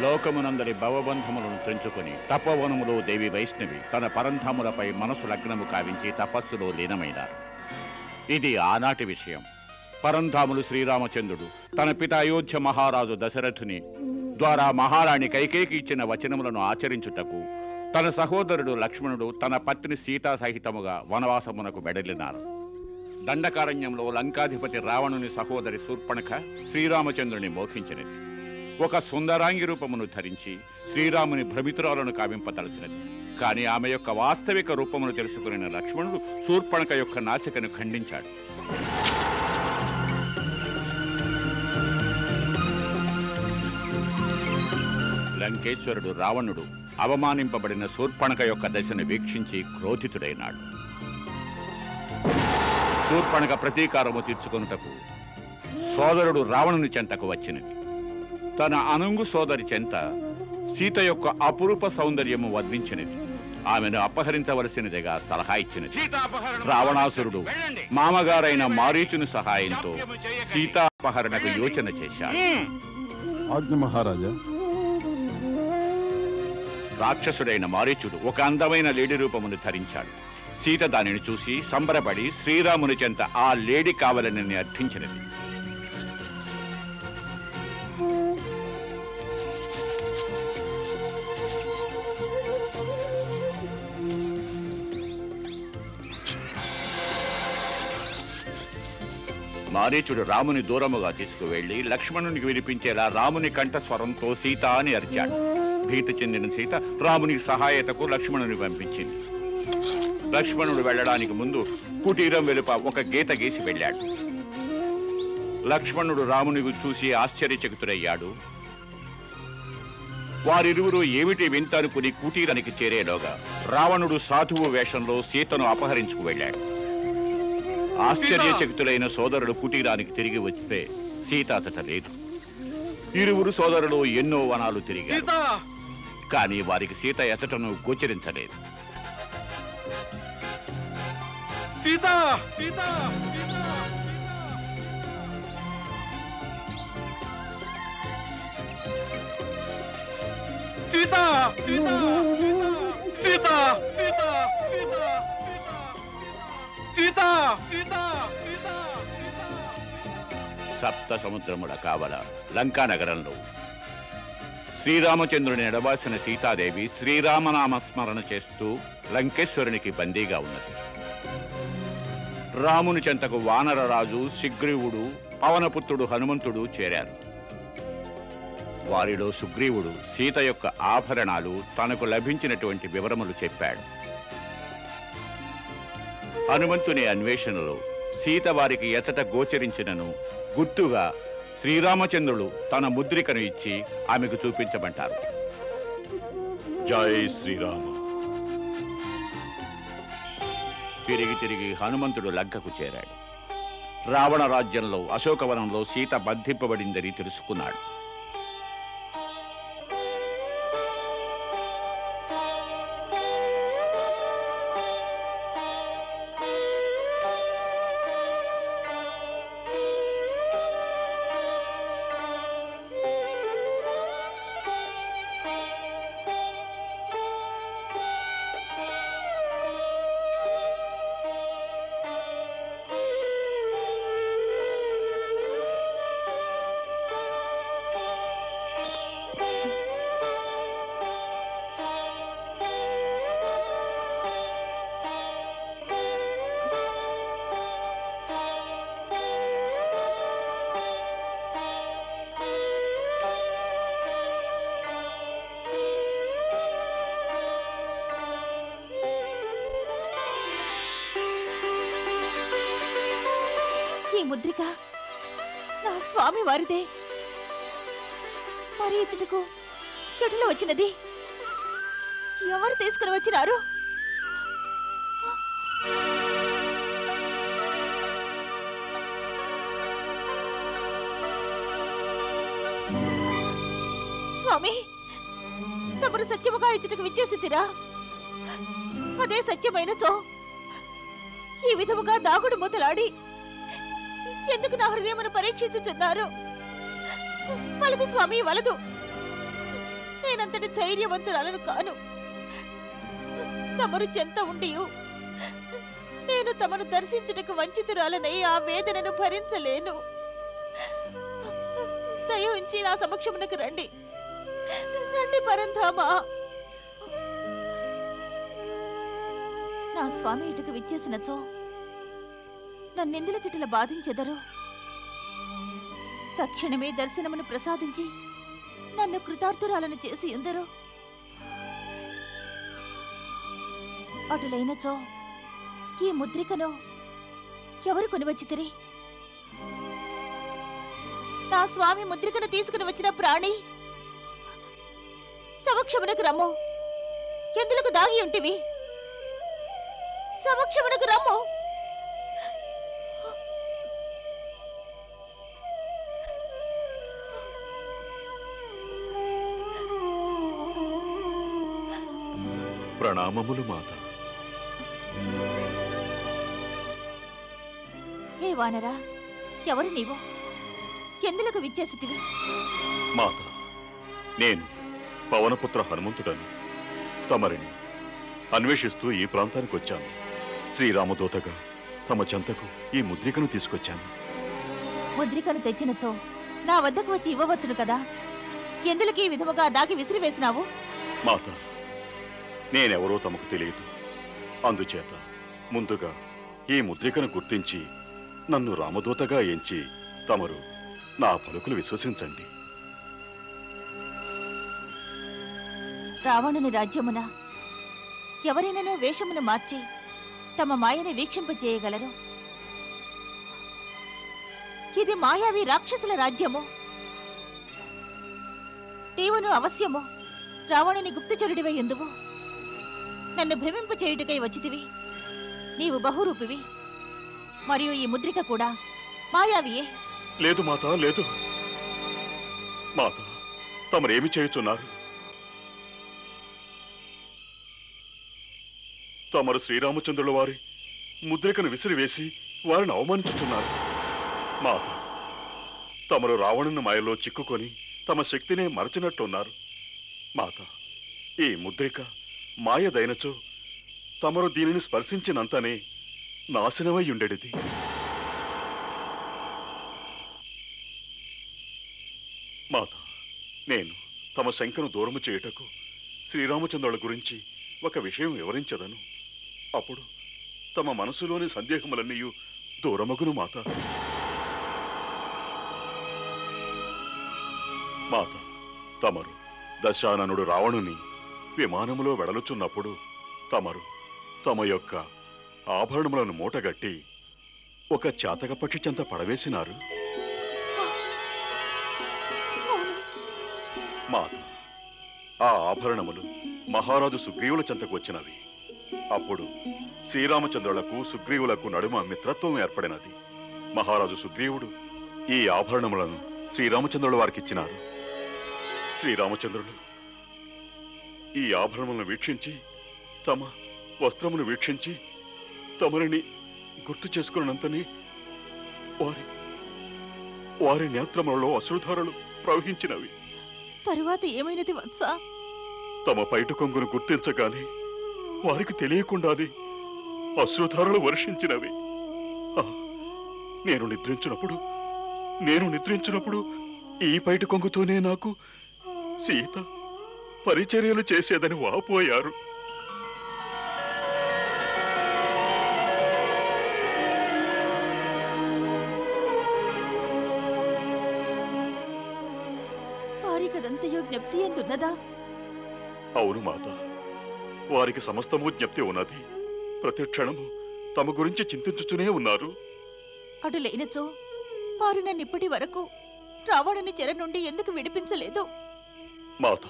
లోకమునందరి భవబంధములను తెంచుకొని తపోవనములో దేవి వైష్ణవి తన పరంధాములపై మనసు లగ్నము కావించి తపస్సులో లీనమైనారు. ఇది ఆనాటి విషయం. పరంధాములు శ్రీరామచంద్రుడు తన పిత అయోధ్య మహారాజు దశరథుని ద్వారా మహారాణి కైకేయికి ఇచ్చిన వచనములను ఆచరించుటకు తన సహోదరుడు లక్ష్మణుడు తన పత్ని సీతా సహితముగా వనవాసమునకు వెడలినారు. దండకారణ్యంలో లంకాధిపతి రావణుని సహోదరి శూర్పణఖ శ్రీరామచంద్రుని మోహించినది. ఒక సుందరాంగి రూపమును ధరించి శ్రీరాముని భ్రమితురాలను కావింపతలచినది. కానీ ఆమె యొక్క వాస్తవిక రూపమును తెలుసుకున్న లక్ష్మణుడు శూర్పణఖ యొక్క నాసికను ఖండించాడు. లంకేశ్వరుడు రావణుడు అవమానింపబడిన శూర్పణఖ యొక్క దశను వీక్షించి క్రోధితుడైనాడు. శూర్పణఖ ప్రతీకారము తీర్చుకొనుటకు సోదరుడు రావణుని చెంతకు వచ్చినది. తన అనుంగు సోదరి చెంత సీత యొక్క అపురూప సౌందర్యము వర్ణించినది. ఆమెను అపహరించవలసినదిగా సలహా ఇచ్చినది. రావణాసురుడు మామగారైన మారీచుని సహాయంతో సీతాపహరణకు యోచన చేశాడు. మహారాజా, రాక్షసుడైన మారీచుడు ఒక అందమైన లేడి రూపమును ధరించాడు. సీత దానిని చూసి సంబరపడి శ్రీరాముని చెంత ఆ లేడి కావాలని అర్థించినది. మారీచుడు రాముని దూరముగా తీసుకువెళ్లి లక్ష్మణునికి వినిపించేలా రాముని కంఠస్వరంతో సీత అని అరిచాడు. భీతి చెందిన సీత రాముని సహాయతకు లక్ష్మణుని పంపించింది. లక్ష్మణుడు వెళ్లడానికి ముందు కుటీరం వెలుప ఒక గీత గీసి వెళ్ళాడు. లక్ష్మణుడు రాముని చూసి ఆశ్చర్యచకితుడయ్యాడు. వారిరువురు ఏమిటి వింత అనుకుని కుటీరానికి చేరేలోగా రావణుడు సాధువు వేషంలో సీతను అపహరించుకు వెళ్ళాడు. ఆశ్చర్యచకితులైన సోదరుడు కుటీరానికి తిరిగి వస్తే సీత అతట లేదు. ఇరువురు సోదరులు ఎన్నో వనాలు తిరిగారు. కానీ వారికి సీత ఎచటను గోచరించలేదు. సప్త సముద్రముల కావల లంకా నగరంలో శ్రీరామచంద్రుని ఎడబాసిన సీతాదేవి శ్రీరామనామస్మరణ చేస్తూ లంకేశ్వరునికి బందీగా ఉన్నది. రాముని చెంతకు వానరరాజు సుగ్రీవుడు పవనపుత్రుడు హనుమంతుడు చేరారు. వారిలో సుగ్రీవుడు సీత యొక్క ఆభరణాలు తనకు లభించినటువంటి వివరములు చెప్పాడు. హనుమంతుని అన్వేషణలో సీత వారికి ఎచట గోచరించినను గుర్తుగా శ్రీరామచంద్రుడు తన ముద్రికను ఇచ్చి ఆమెకు చూపించమంటారు. జై శ్రీరామ. తిరిగి హనుమంతుడు లంకకు చేరాడు. రావణ రాజ్యంలో అశోకవనంలో సీత బంధింపబడిందని తెలుసుకున్నాడు. ముద్రిక నా స్వామి వారిదే. మరి ఇచ్చటకు ఎటులో వచ్చినది? ఎవరు తీసుకుని వచ్చినారు? స్వామి, తమరు సత్యముగా ఇచ్చటకు విచ్చేసిరా? అదే సత్యమైనచో ఈ విధముగా దాగుడు మూతలాడి ఎందుకు నా హృదయమును పరీక్షించుచున్నారు? వలదు స్వామి, వలదు. నేనంతటి ధైర్యవంతురాలను కాను. తమరు చెంత ఉండి నేను తమను దర్శించుటకు వంచితురాలనై ఆ వేదనను భరించలేను. దయ ఉంచి నా సమక్షమునకు రండి. రండి పరంధామా. నా స్వామి ఇటుకు విచ్చేసినచో నన్నెందులకిటుల బాధించెదరు. తక్షణమే దర్శనమును ప్రసాదించి నన్ను కృతార్థురాలను చేసి ఎందరో. అటులైనచో ఈ ముద్రికను ఎవరు కొనివచ్చితిరి? నా స్వామి ముద్రికను తీసుకుని వచ్చిన ప్రాణి సమక్షమునకు రమ్ము. ఎందులకు దాగి ఉంటివి? సమక్షమునకు రమ్ము. ప్రణామములు మాత. ఏ వానరా, ఎవరు నీవు? ఎందులకు విచ్చేసితివి? మాత, నేను పవనపుత్ర హనుమంతుడను. తమరిని అన్వేషిస్తూ ఈ ప్రాంతానికి వచ్చాను. శ్రీరామదూతగా తమ చెంతకు ఈ ముద్రికను తీసుకొచ్చాను. ముద్రికను తెచ్చినచో నా వద్దకు వచ్చి ఇవ్వవచ్చును కదా. ఎందులకు ఈ విధముగా దాగి విసిరివేసినావు? మాత, నేనెవరో తమకు తెలియదు. అందుచేత ముందుగా ఈ ముద్రికను గుర్తించి నన్ను రామదూతగా ఎంచి తమరు నా పలుకులు విశ్వసించండి. రావణుని రాజ్యమున ఎవరైనానో వేషమును మార్చి తమ మాయని వీక్షింపజేయగలరు. ఇది మాయావి రాక్షసుల రాజ్యము. నీవును అవశ్యము రావణుని గుప్తచరుడివై ఎందువు. నన్ను భ్రమింపచేయుటకై వచ్చితివి. నీవు బహురూపివి. మరియు ఈ ముద్రిక కూడా మాయావియే. లేదు మాత, లేదు. మాత, తమరేమి చేయుచున్నారు? తమరు శ్రీరామచంద్రుల వారి ముద్రికను విసిరివేసి వారిని అవమానించుచున్నారు. మాత, తమరు రావణుని మాయలో చిక్కుకొని తమ శక్తినే మరచినట్లున్నారు. మాత, ఈ ముద్రిక మాయదైనచో తమరు దీనిని స్పర్శించినంతనే నాశనమై ఉండేది. మాత, నేను తమ శంకను దూరము చేయుటకు శ్రీరామచంద్రుల గురించి ఒక విషయం వివరించదను. అప్పుడు తమ మనసులోని సందేహములన్నీ దూరమగును. మాత, మాత, తమరు దశాననుడు రావణుని విమానములో వెడలుచున్నప్పుడు తమరు తమ యొక్క ఆభరణములను మూటగట్టి ఒక చాతకపక్షి చెంత పడవేసినారు. మాత, ఆ ఆభరణములు మహారాజు సుగ్రీవుల చెంతకు వచ్చినవి. అప్పుడు శ్రీరామచంద్రులకు సుగ్రీవులకు నడుమ మిత్రత్వం ఏర్పడినది. మహారాజు సుగ్రీవుడు ఈ ఆభరణములను శ్రీరామచంద్రుల వారికిచ్చినారు. శ్రీరామచంద్రుడు ఈ ఆభరణములను వీక్షించి తమ వస్త్రమును వీక్షించి తమరిని గుర్తు చేసుకున్నంతని వారి నేత్రములలో అశ్రుధారలు ప్రవహించినవి. తరువాత ఏమైనది వత్స? తమ పైట కొంగును గుర్తించగానే వారికి తెలియకుండానే అశ్రుధారలు వర్షించినవి. నేను నిద్రించినప్పుడు ఈ పైట కొంగుతోనే నాకు సీత పరిచర్యలు చేసేదని వాపోయారు. వారికదంతయో జ్ఞప్తి ఎందున్నదా? అవును మాత, వారికి సమస్తము జ్ఞప్తి ఉన్నది. ప్రతి క్షణము తమ గురించి చింతించుచునే ఉన్నారు. అటులైనచో వారు నన్నిప్పటి వరకు రావణుని చెర నుండి ఎందుకు విడిపించలేదు? మాత,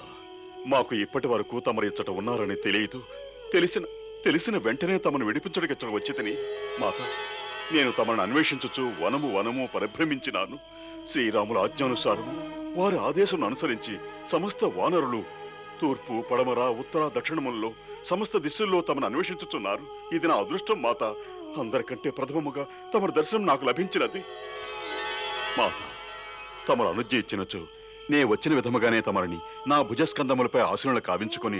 మాకు ఇప్పటి వరకు తమరిచ్చట ఉన్నారని తెలియదు. తెలిసిన వెంటనే తమను విడిపించడానికి ఇచ్చట వచ్చితని. మాత, నేను తమను అన్వేషించుచు వనము పరిభ్రమించినాను. శ్రీరాముల ఆజ్ఞానుసారము వారి ఆదేశం అనుసరించి సమస్త వానరులు తూర్పు, పడమర, ఉత్తర, దక్షిణములలో సమస్త దిశల్లో తమను అన్వేషించుచున్నారు. ఇది నా అదృష్టం మాత. అందరికంటే ప్రథమముగా తమరి దర్శనం నాకు లభించినది. మాత, తమరు అనుజ్ఞ ఇచ్చినచో నే వచ్చిన విధముగానే తమరిని నా భుజస్కందములపై ఆశనులు కావించుకొని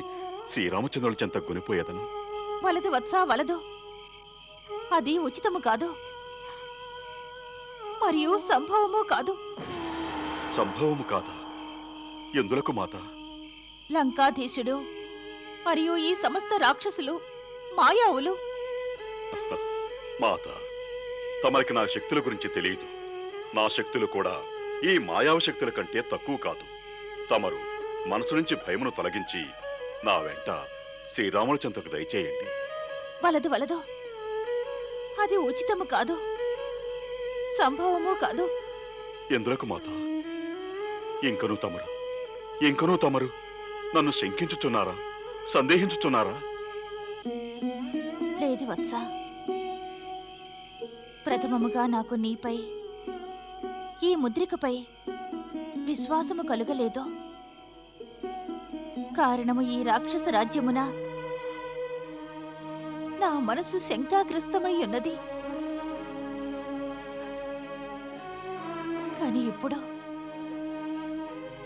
శ్రీరామచంద్రుల చెంత గునిపోయేదను. వలదు వత్స, వలదు. అది ఉచితము కాదు, మరియు సంభవము కాదు. సంభవము కాదా? ఎందులకు మాత? లంకాధీశుడు మరియు ఈ సమస్త రాక్షసులు మాయావులు. మాత, తమరికి నా శక్తుల గురించి తెలియదు. నా శక్తులు కూడా ఈ మాయావ శక్తుల కంటే తక్కువ కాదు. తమరు మనసు నుంచి భయమును తొలగించి నా వెంట శ్రీరాముల చెంతకు దయచేయండి. వలదు వలదు, అది ఉచితము కాదు, సంభవము కాదు. ఎందులకు మాత? ఇంకనూ తమరు నన్ను శంకించుచున్నారా, సందేహించుచున్నారా? లేదు వత్స. ప్రథమముగా నాకు నీపై, ఈ ముద్రికపై విశ్వాసము కలుగలేదు. కారణము ఈ రాక్షస రాజ్యమున నా మనసు శంకాగ్రస్తమై ఉన్నది.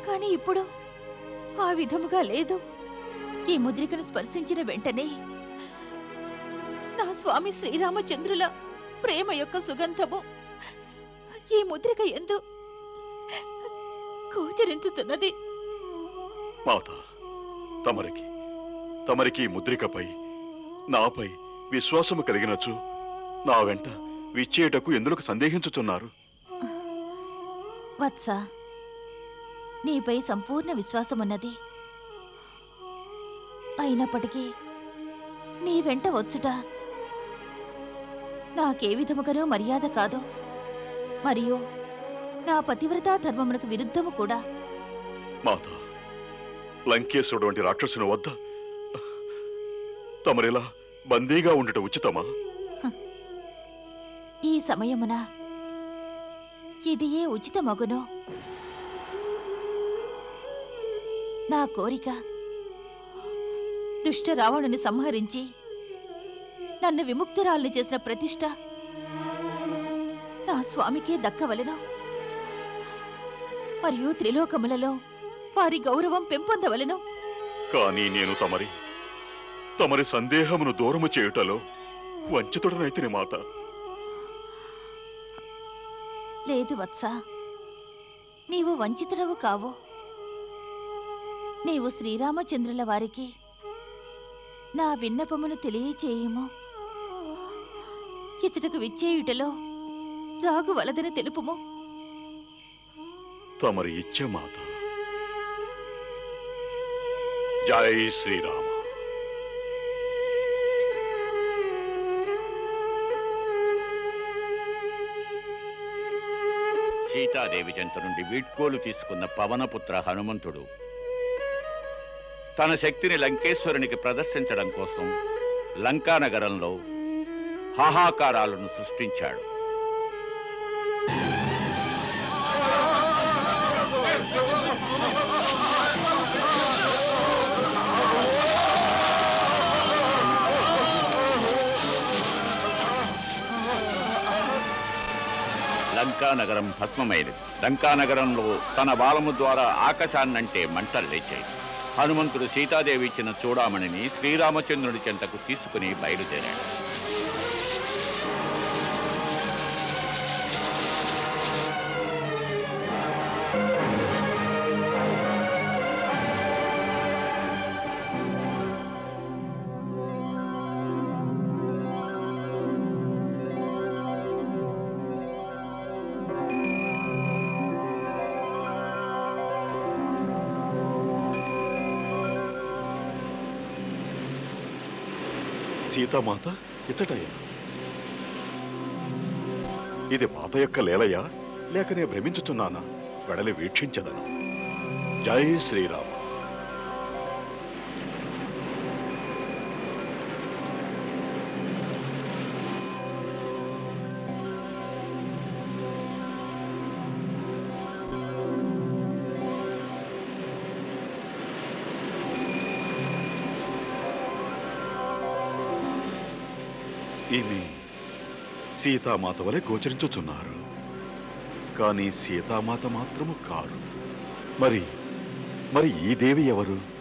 కానీ ఇప్పుడు ఆ విధముగా లేదు. ఈ ముద్రికను స్పర్శించిన వెంటనే నా స్వామి శ్రీరామచంద్రుల ప్రేమ యొక్క సుగంధము ఈ ముద్రిక యందు గోచరించుచున్నది. మాత, తమరికి ముద్రికపై నాపై విశ్వాసము కలిగినచు నా వెంట విచ్చేటకు ఎందుకు సందేహించుచున్నారు? వత్స, నీపై సంపూర్ణ విశ్వాసమున్నది. అయినప్పటికీ నీ వెంట వచ్చుట నాకే విధముగానూ మర్యాద కాదు, మరియు నా పతివ్రతా ధర్మమునకు విరుద్ధము కూడా. మాత, లంకేశ్వరుడు వంటి రాక్షసుని వద్ద తమరిలా బందీగా ఉండట ఉచితమా? ఈ సమయమున ఇది ఏ ఉచితమగును? నా కోరిక దుష్ట రావణుని సంహరించి నన్ను విముక్తురాల్ని చేసిన ప్రతిష్ట నా స్వామికే దక్కవలెను, మరియు త్రిలోకములలో వారి గౌరవం పెంపొందవలెను. కానీ నేను తమరి సందేహమును దూరము చేయుటలో వంచితుడనైతిని మాత. లేదు వత్స, నీవు వంచితుడవు కావు. నీవు శ్రీరామచంద్రుల వారికి నా విన్నపమును తెలియచేయుము. ఇచ్చటకు విచ్చేయుటలో జాగువలదని తెలుపుము. తమరి ఇచ్చే మాత. జై శ్రీరామ. సీతాదేవి చెంత నుండి వీడ్కోలు తీసుకున్న పవనపుత్ర హనుమంతుడు తన శక్తిని లంకేశ్వరునికి ప్రదర్శించడం కోసం లంకానగరంలో హాహాకారాలను సృష్టించాడు. లంకానగరం భస్మమైనది. లంకానగరంలో తన బాలము ద్వారా ఆకాశాన్నంటే మంటలు లేచాయి. హనుమంతుడు సీతాదేవి ఇచ్చిన చూడామణిని శ్రీరామచంద్రుడి చెంతకు తీసుకుని బయలుదేరాడు. సీతామాత ఇచ్చటయ్యా? ఇది మాత యొక్క లీలయా, లేక నే భ్రమించుచున్నానా? వెడలి వీక్షించదను. జై శ్రీరామ. ఈమె సీతామాత వలె గోచరించుచున్నారు, కానీ సీతామాత మాత్రము కారు. మరి మరి ఈ దేవి ఎవరు?